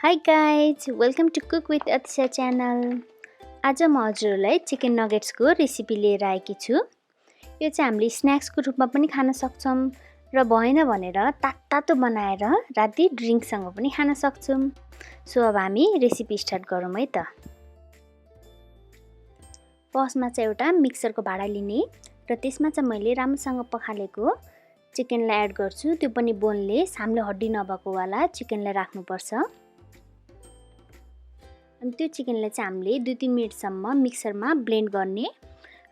Hi guys, welcome to Cook with Atisha channel. आज म हजुरलाई चिकन नगेट्सको रेसिपी लिएर आएकी छु। यो चाहिँ हामीले स्न्याक्सको रूपमा पनि खान सक्छौं र भएन भनेर तातो बनाएर राति ड्रिङ्कसँग पनि खान सक्छौं। सो अब हामी रेसिपी स्टार्ट गरौँ है त। फर्स्टमा चाहिँ एउटा मिक्सरको भाडा लिने र त्यसमा चाहिँ मैले राम्रोसँग पखालेको चिकनलाई एड गर्छु। त्यो पनि बोनलेस, हामीले हड्डी नभएको वाला चिकनलाई राख्नुपर्छ। अनि त्यो चिकनलाई चाहिँ हामीले 2-3 मिनेटसम्म मिक्सरमा ब्लेन्ड गर्ने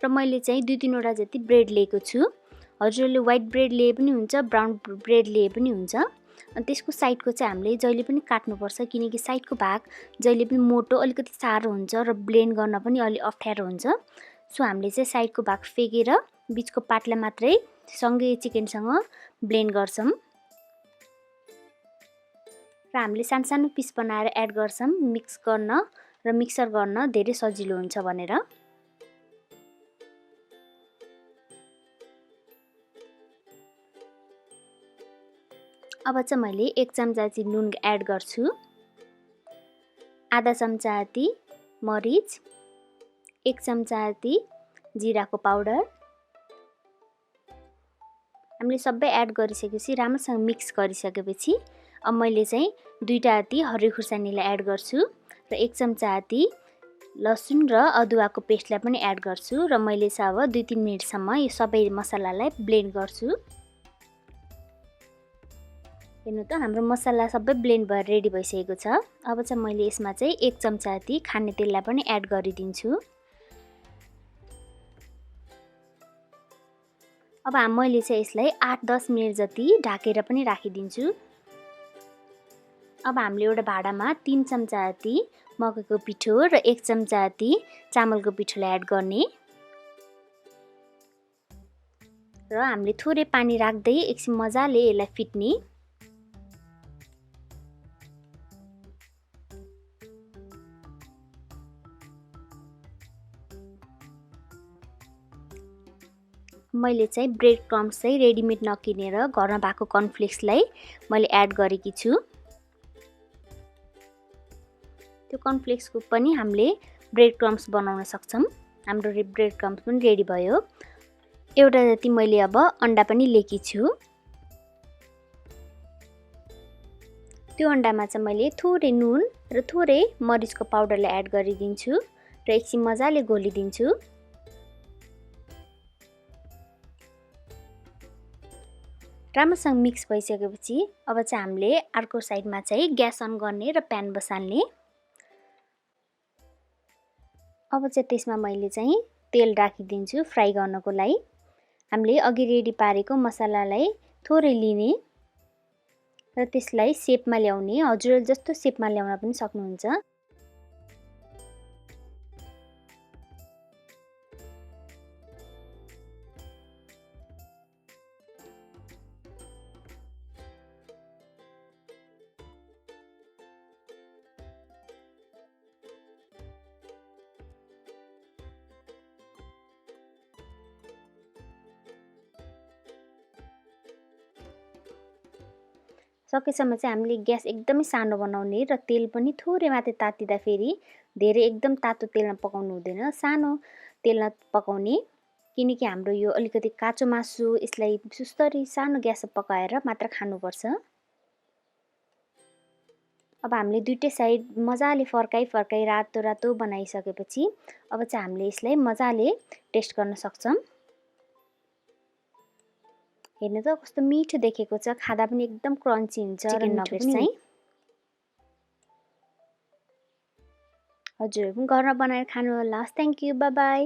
र मैले चाहिँ 2-3 वटा जति ब्रेड लिएको छु। हजुरले व्हाइट ब्रेड लिए पनि हुन्छ, ब्राउन ब्रेड लिए पनि हुन्छ। अनि त्यसको साइडको चाहिँ हामीले जहिले पनि काट्नुपर्छ किनकि साइडको भाग जहिले पनि मोटो अलिकति सारो हुन्छ र ब्लेन्ड गर्न पनि अलि अप्ठ्यारो हुन्छ। सो हामीले चाहिँ साइडको भाग फेकेर बीचको पार्टलाई मात्रै सँगै चिकनसँग ब्लेन्ड गर्छौं। र हामीले सानो पिस बनाएर एड गर्छौं मिक्स गर्न र मिक्सर गर्न धेरै सजिलो हुन्छ भनेर। अब चाहिँ मैले 1 चम्चा जति नुन एड गर्छु, आधा चम्चा जति मरिच, 1 चम्चा जति जिराको पाउडर। हामीले सबै एड गरिसकेपछि राम्रोसँग मिक्स गरिसकेपछि अब मैले चाहिँ 2टा जति हरियो खुर्सानीलाई एड गर्छु र 1 चम्चा जति लसुन र अदुवाको पेस्टलाई पनि एड गर्छु र मैले चाहिँ अब 2-3 मिनेटसम्म यो सबै मसलालाई ब्लेन्ड गर्छु। हेर्नु त हाम्रो मसला सबै ब्लेन्ड भएर रेडी भइसकेको छ। अब चाहिँ मैले यसमा चाहिँ 1 चम्चा जति खाने तेललाई पनि एड गरिदिन्छु। अब मैले चाहिँ यसलाई 8-10 मिनेट जति ढाकेर पनि राखिदिन्छु। अब हामीले एउटा भाडामा 3 चम्चा जति मकैको पिठो र 1 चम्चा जति चामलको पिठोलाई एड गर्ने र हामीले थोरै पानी राख्दै एकछिन मजाले यसलाई फिट्ने। मैले चाहिँ ब्रेड क्रम्स चाहिँ रेडीमेड नकिनेर घरमा भएको कर्नफ्लेक्सलाई मैले एड गरेकी छु। त्यो कर्नफ्लेक्सको पनि हामीले ब्रेड क्रम्स बनाउन सक्छौं। हाम्रो ब्रेड क्रम्स पनि रेडी भयो। एउटा जति मैले अब अन्डा पनि लिएकी छु। त्यो अन्डामा चाहिँ मैले थोरै नुन र थोरै मरिचको पाउडरलाई एड गरिदिन्छु र एकछिन मजाले घोलिदिन्छु। राम्रोसँग मिक्स भइसकेपछि अब चाहिँ हामीले अर्को साइडमा चाहिँ ग्यास अन गर्ने र प्यान बसाल्ने। अब चाहिँ त्यसमा मैले चाहिँ तेल राखिदिन्छु फ्राई गर्नको लागि। हामीले अघि रेडी पारेको मसलालाई थोरै लिने र त्यसलाई शेपमा ल्याउने। हजुरले जस्तो शेपमा ल्याउन पनि सक्नुहुन्छ। सकेसम्म चाहिँ हामीले ग्यास एकदमै सानो बनाउने र तेल पनि थोरै मात्रै तातिदा फेरि धेरै एकदम तातो तेलमा पकाउनु हुँदैन, सानो तेलमा पकाउने किनकि हाम्रो यो अलिकति काँचो मासु, यसलाई सुस्तरी सानो ग्यासमा पकाएर मात्र खानुपर्छ। अब हामीले दुईटै साइड मजाले फर्काई रातो बनाइसकेपछि अब चाहिँ हामीले यसलाई मजाले टेस्ट गर्न सक्छौं। हेर्नु त कस्तो मिठो देखेको छ, खादा पनि एकदम क्रन्ची हुन्छ चिकन नगेट्स चाहिँ। हजुर पनि घरमा बनाएर खानु होला। Thank you, bye bye.